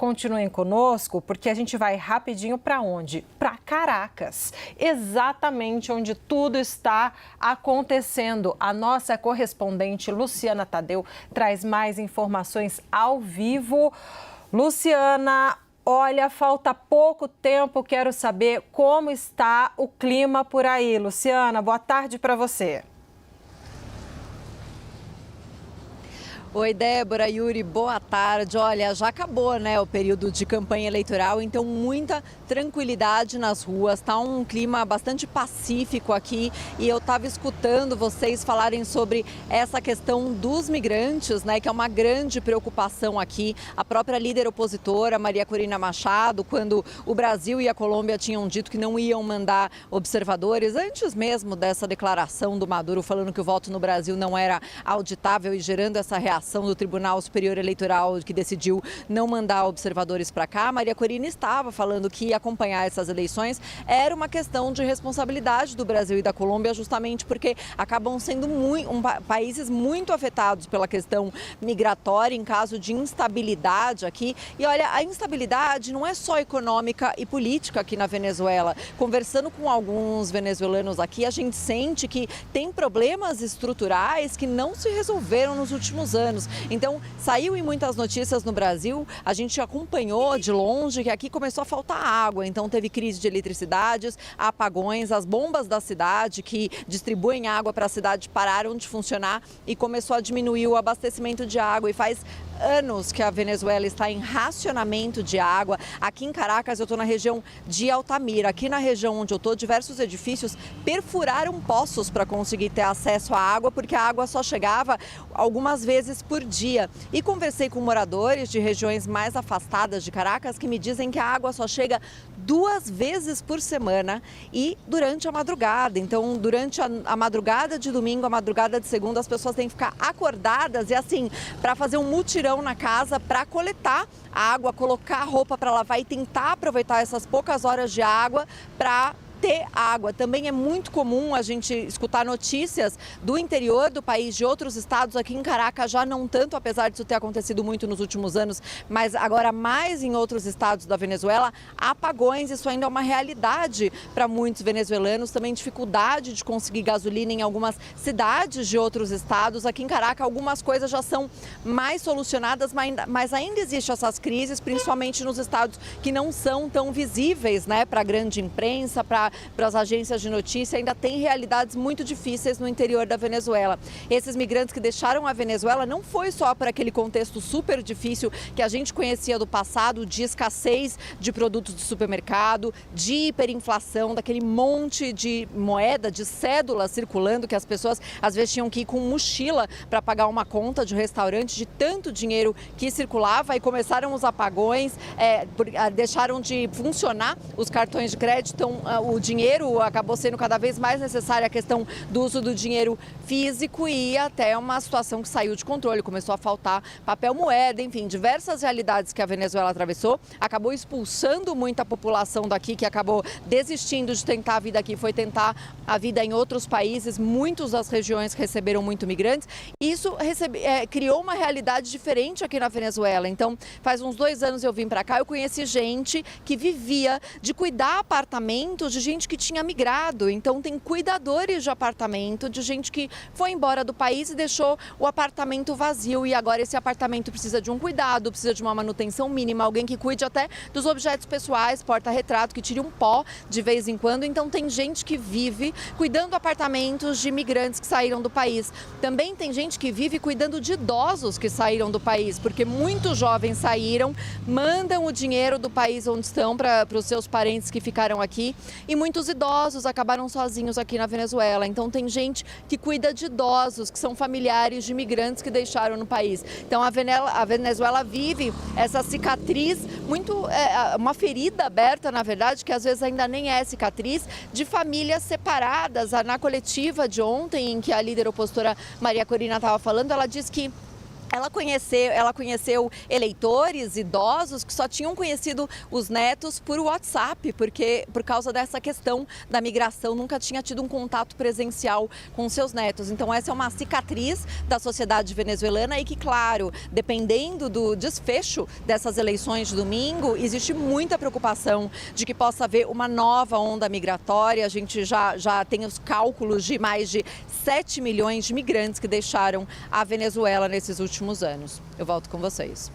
Continuem conosco, porque a gente vai rapidinho para onde? Para Caracas, exatamente onde tudo está acontecendo. A nossa correspondente Luciana Tadeu traz mais informações ao vivo. Luciana, olha, falta pouco tempo, quero saber como está o clima por aí. Luciana, boa tarde para você. Oi, Débora, Yuri, boa tarde. Olha, já acabou, né, o período de campanha eleitoral, então muita tranquilidade nas ruas, tá um clima bastante pacífico aqui e eu estava escutando vocês falarem sobre essa questão dos migrantes, né, que é uma grande preocupação aqui. A própria líder opositora, Maria Corina Machado, quando o Brasil e a Colômbia tinham dito que não iam mandar observadores, antes mesmo dessa declaração do Maduro falando que o voto no Brasil não era auditável e gerando essa reação do Tribunal Superior Eleitoral que decidiu não mandar observadores para cá, Maria Corina estava falando que acompanhar essas eleições era uma questão de responsabilidade do Brasil e da Colômbia, justamente porque acabam sendo países muito afetados pela questão migratória em caso de instabilidade aqui. E olha, a instabilidade não é só econômica e política aqui na Venezuela. Conversando com alguns venezuelanos aqui, a gente sente que tem problemas estruturais que não se resolveram nos últimos anos. Então, saiu em muitas notícias no Brasil, a gente acompanhou de longe que aqui começou a faltar água, então teve crise de eletricidades, apagões, as bombas da cidade que distribuem água para a cidade pararam de funcionar e começou a diminuir o abastecimento de água e faz anos que a Venezuela está em racionamento de água. Aqui em Caracas eu estou na região de Altamira, aqui na região onde eu estou, diversos edifícios perfuraram poços para conseguir ter acesso à água, porque a água só chegava algumas vezes por dia. E conversei com moradores de regiões mais afastadas de Caracas que me dizem que a água só chega 2 vezes por semana e durante a madrugada. Então, durante a madrugada de domingo, a madrugada de segunda, as pessoas têm que ficar acordadas e assim, para fazer um mutirão na casa para coletar a água, colocar a roupa para lavar e tentar aproveitar essas poucas horas de água para ter água. Também é muito comum a gente escutar notícias do interior do país, de outros estados. Aqui em Caracas já não tanto, apesar disso ter acontecido muito nos últimos anos, mas agora mais em outros estados da Venezuela, apagões. Isso ainda é uma realidade para muitos venezuelanos. Também dificuldade de conseguir gasolina em algumas cidades de outros estados. Aqui em Caracas algumas coisas já são mais solucionadas, mas ainda existem essas crises, principalmente nos estados que não são tão visíveis, né, para a grande imprensa, para as agências de notícia. Ainda tem realidades muito difíceis no interior da Venezuela. Esses migrantes que deixaram a Venezuela não foi só por aquele contexto super difícil que a gente conhecia do passado, de escassez de produtos de supermercado, de hiperinflação, daquele monte de moeda, de cédula circulando que as pessoas às vezes tinham que ir com mochila para pagar uma conta de restaurante, de tanto dinheiro que circulava. E começaram os apagões, deixaram de funcionar os cartões de crédito, então o dinheiro acabou sendo cada vez mais necessária, a questão do uso do dinheiro físico e até uma situação que saiu de controle, começou a faltar papel moeda, enfim, diversas realidades que a Venezuela atravessou, acabou expulsando muita população daqui, que acabou desistindo de tentar a vida aqui, foi tentar a vida em outros países. Muitas das regiões receberam muito migrantes. Isso criou uma realidade diferente aqui na Venezuela. Então, faz uns 2 anos eu vim para cá, eu conheci gente que vivia de cuidar apartamentos de gente que tinha migrado. Então tem cuidadores de apartamento, de gente que foi embora do país e deixou o apartamento vazio e agora esse apartamento precisa de um cuidado, precisa de uma manutenção mínima, alguém que cuide até dos objetos pessoais, porta-retrato, que tire um pó de vez em quando. Então tem gente que vive cuidando apartamentos de imigrantes que saíram do país. Também tem gente que vive cuidando de idosos que saíram do país, porque muitos jovens saíram, mandam o dinheiro do país onde estão para os seus parentes que ficaram aqui. E muitos idosos acabaram sozinhos aqui na Venezuela. Então tem gente que cuida de idosos, que são familiares de imigrantes que deixaram no país. Então a Venezuela vive essa cicatriz, uma ferida aberta, na verdade, que às vezes ainda nem é cicatriz, de famílias separadas. Na coletiva de ontem, em que a líder opositora Maria Corina estava falando, ela disse que Ela conheceu eleitores idosos que só tinham conhecido os netos por WhatsApp, porque por causa dessa questão da migração nunca tinha tido um contato presencial com seus netos. Então essa é uma cicatriz da sociedade venezuelana e que, claro, dependendo do desfecho dessas eleições de domingo, existe muita preocupação de que possa haver uma nova onda migratória. A gente já tem os cálculos de mais de 7 milhões de migrantes que deixaram a Venezuela nesses últimos anos. Eu volto com vocês.